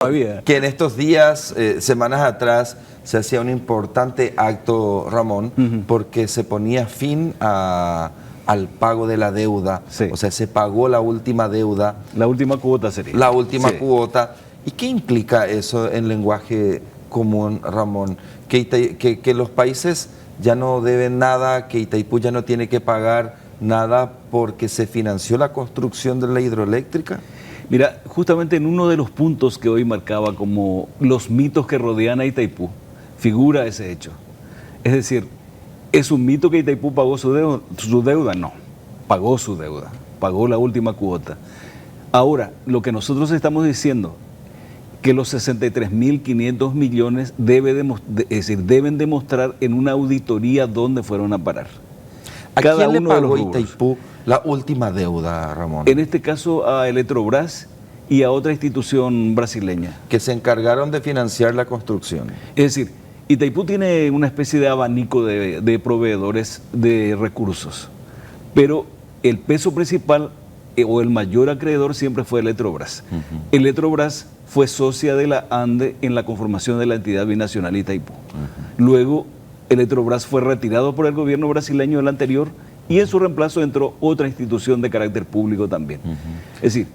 Todavía. Que en estos días, semanas atrás, se hacía un importante acto, Ramón, porque se ponía fin al pago de la deuda. Sí. O sea, se pagó la última deuda. La última cuota sería. La última Sí. cuota. ¿Y qué implica eso en lenguaje común, Ramón? Que los países ya no deben nada, que Itaipú ya no tiene que pagar nada porque se financió la construcción de la hidroeléctrica. Mira, justamente en uno de los puntos que hoy marcaba como los mitos que rodean a Itaipú, figura ese hecho. Es decir, ¿es un mito que Itaipú pagó su deuda? No, pagó su deuda, pagó la última cuota. Ahora, lo que nosotros estamos diciendo, que los 63.500 millones deben demostrar en una auditoría dónde fueron a parar. ¿A Cada quién le uno de los pagó rubros. Itaipú la última deuda, Ramón? En este caso a Eletrobras y a otra institución brasileña. Que se encargaron de financiar la construcción. Es decir, Itaipú tiene una especie de abanico de proveedores de recursos, pero el peso principal o el mayor acreedor siempre fue Eletrobras. Eletrobras fue socia de la ANDE en la conformación de la entidad binacional Itaipú. Luego, Eletrobras fue retirado por el gobierno brasileño del anterior y en su reemplazo entró otra institución de carácter público también. Es decir,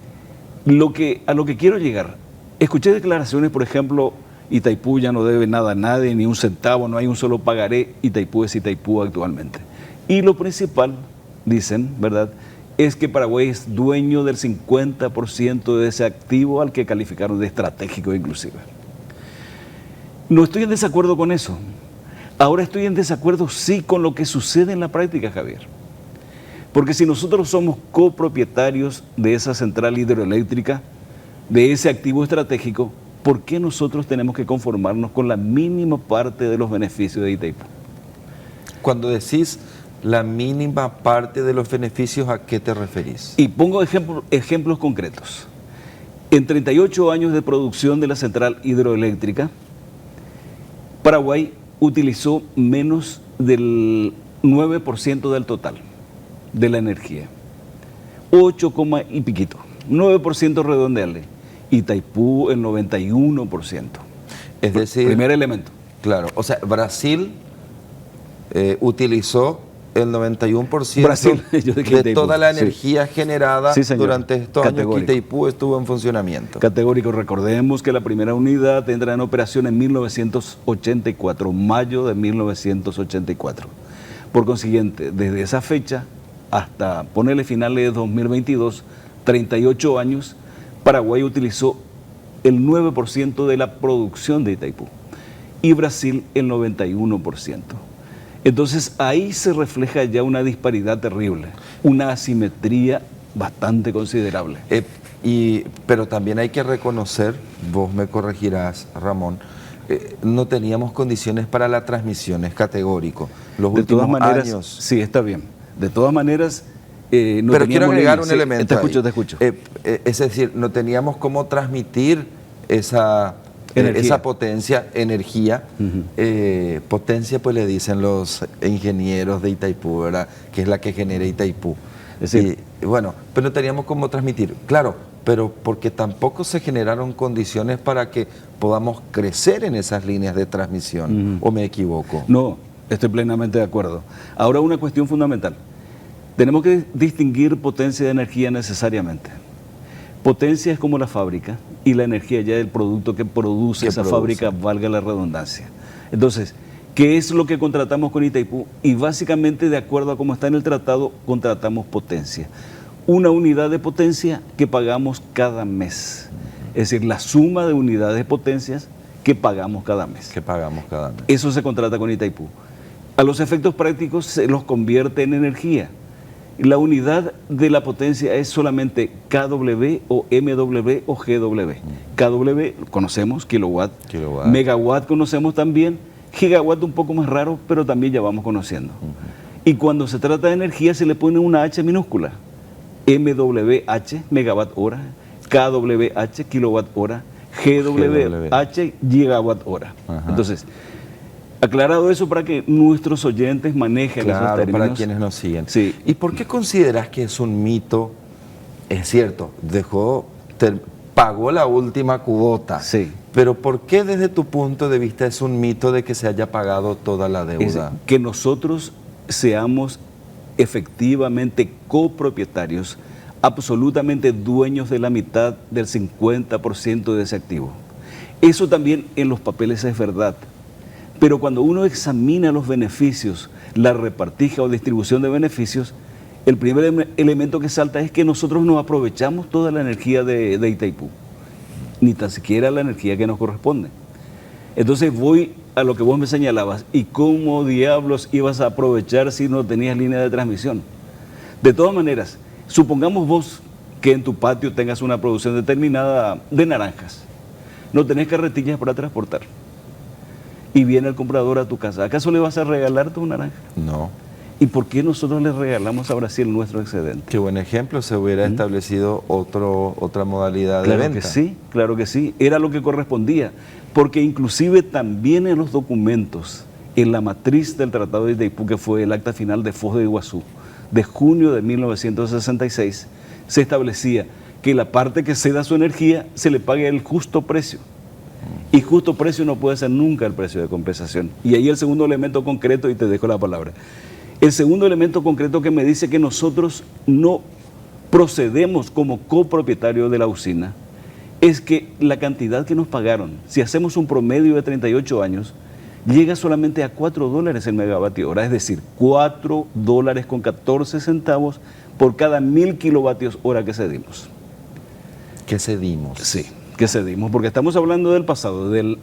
a lo que quiero llegar, escuché declaraciones, por ejemplo, Itaipú ya no debe nada a nadie, ni un centavo, no hay un solo pagaré, Itaipú es Itaipú actualmente. Y lo principal, dicen, ¿verdad?, es que Paraguay es dueño del 50% de ese activo al que calificaron de estratégico inclusive. No estoy en desacuerdo con eso. Ahora estoy en desacuerdo sí con lo que sucede en la práctica, Javier. Porque si nosotros somos copropietarios de esa central hidroeléctrica, de ese activo estratégico, ¿por qué nosotros tenemos que conformarnos con la mínima parte de los beneficios de Itaipú? Cuando decís la mínima parte de los beneficios, ¿a qué te referís? Y pongo ejemplos concretos. En 38 años de producción de la central hidroeléctrica, Paraguay utilizó menos del 9% del total de la energía. 8, y piquito. 9% redondeale. Itaipú el 91%. Es decir, primer elemento. Claro, o sea, Brasil utilizó el 91% Brasil, de toda la energía generada durante estos años que Itaipú estuvo en funcionamiento. Categórico. Recordemos que la primera unidad entra en operación en 1984, mayo de 1984. Por consiguiente, desde esa fecha hasta ponerle finales de 2022, 38 años, Paraguay utilizó el 9% de la producción de Itaipú y Brasil el 91%. Entonces ahí se refleja ya una disparidad terrible, una asimetría bastante considerable. Pero también hay que reconocer, vos me corregirás, Ramón, no teníamos condiciones para la transmisión, es categórico. Los últimos años... Sí, está bien. De todas maneras... pero quiero agregar un elemento. Te escucho. Es decir, no teníamos cómo transmitir esa potencia, energía. Potencia, pues le dicen los ingenieros de Itaipú, ¿verdad?, que es la que genera Itaipú. Es decir, bueno, pero no teníamos cómo transmitir. Claro, pero porque tampoco se generaron condiciones para que podamos crecer en esas líneas de transmisión. ¿O me equivoco? No, estoy plenamente de acuerdo. Ahora una cuestión fundamental. Tenemos que distinguir potencia de energía necesariamente. Potencia es como la fábrica y la energía ya es el producto que produce esa fábrica, valga la redundancia. Entonces, ¿qué es lo que contratamos con Itaipú? Y básicamente, de acuerdo a cómo está en el tratado, contratamos potencia. Una unidad de potencia que pagamos cada mes. Es decir, la suma de unidades de potencias que pagamos cada mes. Eso se contrata con Itaipú. A los efectos prácticos se los convierte en energía. La unidad de la potencia es solamente kW o MW o GW. kW conocemos, kilowatt. Megawatt conocemos también, gigawatt un poco más raro, pero también ya vamos conociendo. Y cuando se trata de energía se le pone una H minúscula. MWH, megawatt hora, kWh, kilowatt hora, GWH, gigawatt hora. Entonces, aclarado eso para que nuestros oyentes manejen esos términos. Para quienes nos siguen. Sí. ¿Y por qué consideras que es un mito? Es cierto, dejó pagó la última cuota. Sí. Pero ¿por qué desde tu punto de vista es un mito de que se haya pagado toda la deuda? Es que nosotros seamos efectivamente copropietarios, absolutamente dueños de la mitad del 50% de ese activo. Eso también en los papeles es verdad. Pero cuando uno examina los beneficios, la repartija o distribución de beneficios, el primer elemento que salta es que nosotros no aprovechamos toda la energía de Itaipú, ni tan siquiera la energía que nos corresponde. Entonces voy a lo que vos me señalabas, ¿y cómo diablos ibas a aprovechar si no tenías línea de transmisión? De todas maneras, supongamos vos que en tu patio tengas una producción determinada de naranjas, no tenés carretillas para transportar, y viene el comprador a tu casa, ¿acaso le vas a regalar tu naranja? No. ¿Y por qué nosotros le regalamos a Brasil nuestro excedente? Qué buen ejemplo, se hubiera establecido otra modalidad de Claro venta. claro que sí, era lo que correspondía, porque inclusive también en los documentos, en la matriz del Tratado de Itaipú, que fue el acta final de Foz de Iguazú, de junio de 1966, se establecía que la parte que ceda su energía se le pague el justo precio. Y justo precio no puede ser nunca el precio de compensación. Y ahí el segundo elemento concreto, y te dejo la palabra. El segundo elemento concreto que me dice que nosotros no procedemos como copropietario de la usina es que la cantidad que nos pagaron, si hacemos un promedio de 38 años, llega solamente a $4 el megavatio hora, es decir, $4.14 por cada 1000 kilovatios hora que cedimos. ¿Qué cedimos? Sí, que cedimos, porque estamos hablando del pasado, del...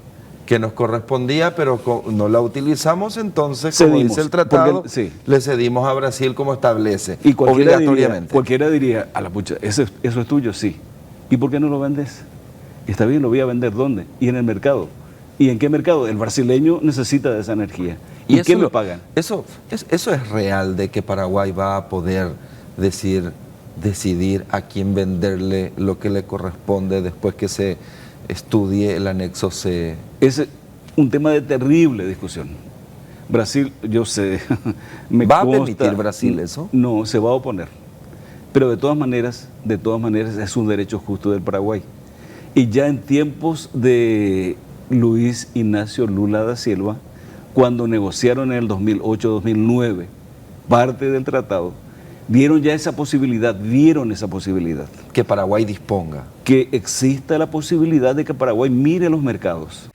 Que nos correspondía, pero no la utilizamos, entonces, como Cedimos, dice el tratado, porque, sí, le cedimos a Brasil como establece, y obligatoriamente. Cualquiera diría, a la pucha, eso es tuyo, sí. ¿Y por qué no lo vendes? Está bien, lo voy a vender, ¿dónde? Y en el mercado. ¿Y en qué mercado? El brasileño necesita de esa energía. ¿Y qué me pagan? Eso es real, de que Paraguay va a poder decidir a quién venderle lo que le corresponde después que se estudie el anexo C. Es un tema de terrible discusión. Brasil, yo sé, ¿Va a permitir Brasil eso? No, se va a oponer. Pero de todas maneras es un derecho justo del Paraguay. Y ya en tiempos de Luis Ignacio Lula da Silva, cuando negociaron en el 2008-2009 parte del tratado, vieron esa posibilidad. Que Paraguay disponga. Que exista la posibilidad de que Paraguay mire los mercados.